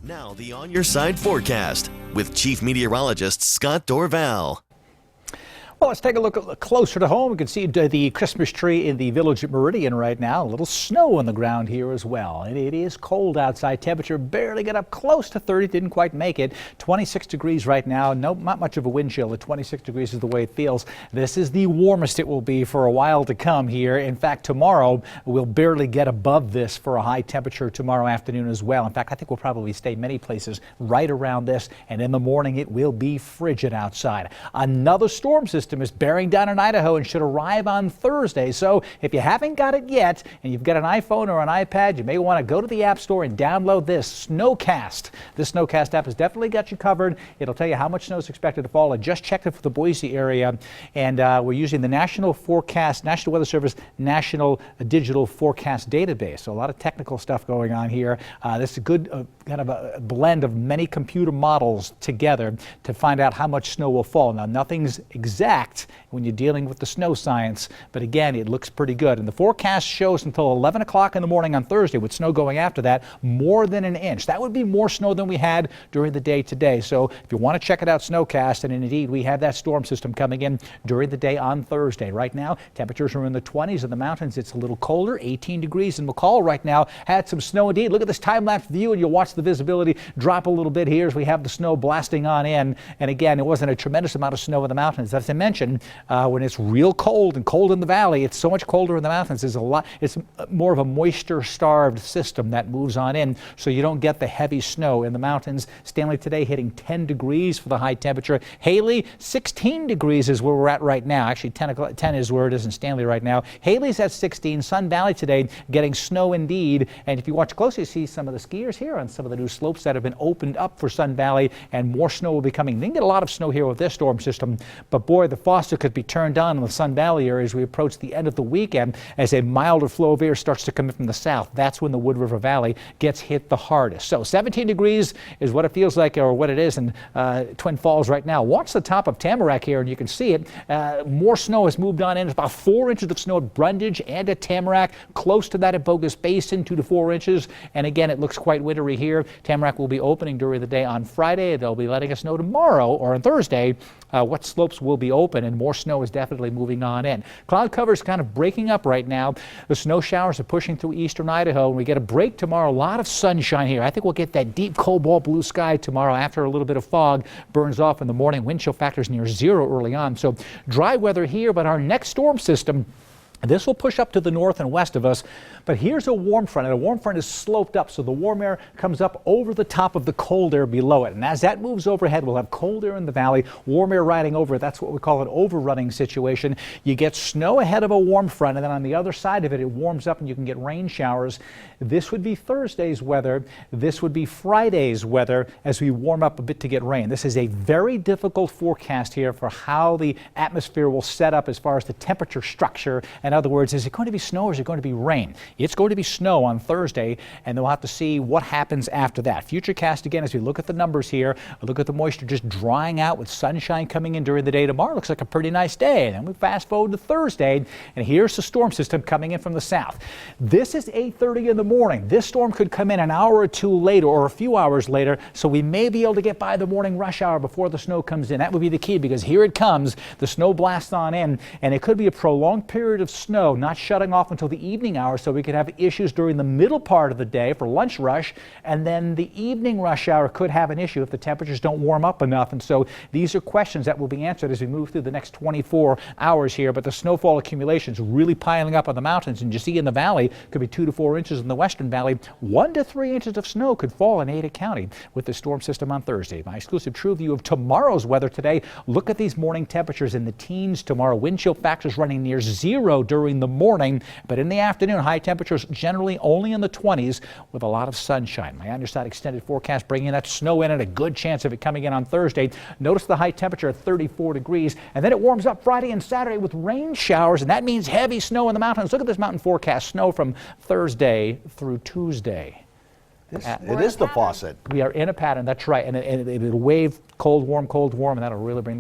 Now the On Your Side forecast with Chief Meteorologist Scott Dorval. Well, let's take a look closer to home. We can see the Christmas tree in the village at Meridian right now. A little snow on the ground here as well. It is cold outside. Temperature barely got up close to 30. Didn't quite make it. 26 degrees right now. No, not much of a wind chill. At 26 degrees is the way it feels. This is the warmest it will be for a while to come here. In fact, tomorrow we'll barely get above this for a high temperature tomorrow afternoon as well. In fact, I think we'll probably stay many places right around this. And in the morning, it will be frigid outside. Another storm system is bearing down in Idaho and should arrive on Thursday. So if you haven't got it yet and you've got an iPhone or an iPad, you may want to go to the App Store and download this Snowcast. This Snowcast app has definitely got you covered. It'll tell you how much snow is expected to fall. I just checked it for the Boise area, and we're using the National Weather Service National Digital Forecast Database. So a lot of technical stuff going on here. This is a good kind of a blend of many computer models together to find out how much snow will fall. Now, nothing's exact when you're dealing with the snow science, but again, it looks pretty good. And the forecast shows until 11 o'clock in the morning on Thursday, with snow going after that, more than an inch. That would be more snow than we had during the day today. So if you want to check it out, Snowcast, and indeed we have that storm system coming in during the day on Thursday. Right now, temperatures are in the 20s in the mountains. It's a little colder, 18 degrees in McCall right now. Had some snow indeed. Look at this time-lapse view, and you'll watch the visibility drop a little bit here as we have the snow blasting on in. And again, it wasn't a tremendous amount of snow in the mountains. As I mentioned, when it's real cold and cold in the valley, it's so much colder in the mountains. It's more of a moisture-starved system that moves on in, so you don't get the heavy snow in the mountains. Stanley today hitting 10 degrees for the high temperature. Haley, 16 degrees is where we're at right now. Actually, 10 is where it is in Stanley right now. Haley's at 16. Sun Valley today getting snow indeed. And if you watch closely, you see some of the skiers here on some of the new slopes that have been opened up for Sun Valley, and more snow will be coming. They didn't get a lot of snow here with this storm system, but boy, the Foster could be turned on in the Sun Valley area as we approach the end of the weekend as a milder flow of air starts to come in from the south. That's when the Wood River Valley gets hit the hardest. So 17 degrees is what it feels like, or what it is in Twin Falls right now. Watch the top of Tamarack here and you can see it. More snow has moved on in. It's about 4 inches of snow at Brundage and at Tamarack, close to that at Bogus Basin, 2 to 4 inches. And again, it looks quite wintry here. Tamarack will be opening during the day on Friday. They'll be letting us know tomorrow or on Thursday what slopes will be open, and more snow is definitely moving on in. Cloud cover is kind of breaking up right now. The snow showers are pushing through eastern Idaho, and we get a break tomorrow. A lot of sunshine here. I think we'll get that deep cobalt blue sky tomorrow after a little bit of fog burns off in the morning. Wind chill factors near 0 early on. So dry weather here, but our next storm system, this will push up to the north and west of us, but here's a warm front, and a warm front is sloped up, so the warm air comes up over the top of the cold air below it. And as that moves overhead, we'll have cold air in the valley, warm air riding over it. That's what we call an overrunning situation. You get snow ahead of a warm front, and then on the other side of it, it warms up and you can get rain showers. This would be Thursday's weather. This would be Friday's weather as we warm up a bit to get rain. This is a very difficult forecast here for how the atmosphere will set up as far as the temperature structure. In other words, is it going to be snow or is it going to be rain? It's going to be snow on Thursday, and we'll have to see what happens after that. Futurecast again, as we look at the numbers here, look at the moisture just drying out with sunshine coming in during the day tomorrow. Looks like a pretty nice day. Then we fast forward to Thursday, and here's the storm system coming in from the south. This is 8:30 in the morning. This storm could come in an hour or two later or a few hours later, so we may be able to get by the morning rush hour before the snow comes in. That would be the key, because here it comes. The snow blasts on in, and it could be a prolonged period of snow, not shutting off until the evening hours, so we could have issues during the middle part of the day for lunch rush, and then the evening rush hour could have an issue if the temperatures don't warm up enough. And so these are questions that will be answered as we move through the next 24 hours here. But the snowfall accumulations really piling up on the mountains, and you see in the valley could be 2 to 4 inches in the western valley. 1 to 3 inches of snow could fall in Ada County with the storm system on Thursday. My exclusive true view of tomorrow's weather today. Look at these morning temperatures in the teens tomorrow. Wind chill factors running near 0 during the morning, but in the afternoon, high temperatures generally only in the 20s with a lot of sunshine. My underside extended forecast bringing that snow in, and a good chance of it coming in on Thursday. Notice the high temperature at 34 degrees, and then it warms up Friday and Saturday with rain showers, and that means heavy snow in the mountains. Look at this mountain forecast. Snow from Thursday through Tuesday. It is the faucet. We are in a pattern. That's right, and it'll wave cold, warm, and that'll really bring the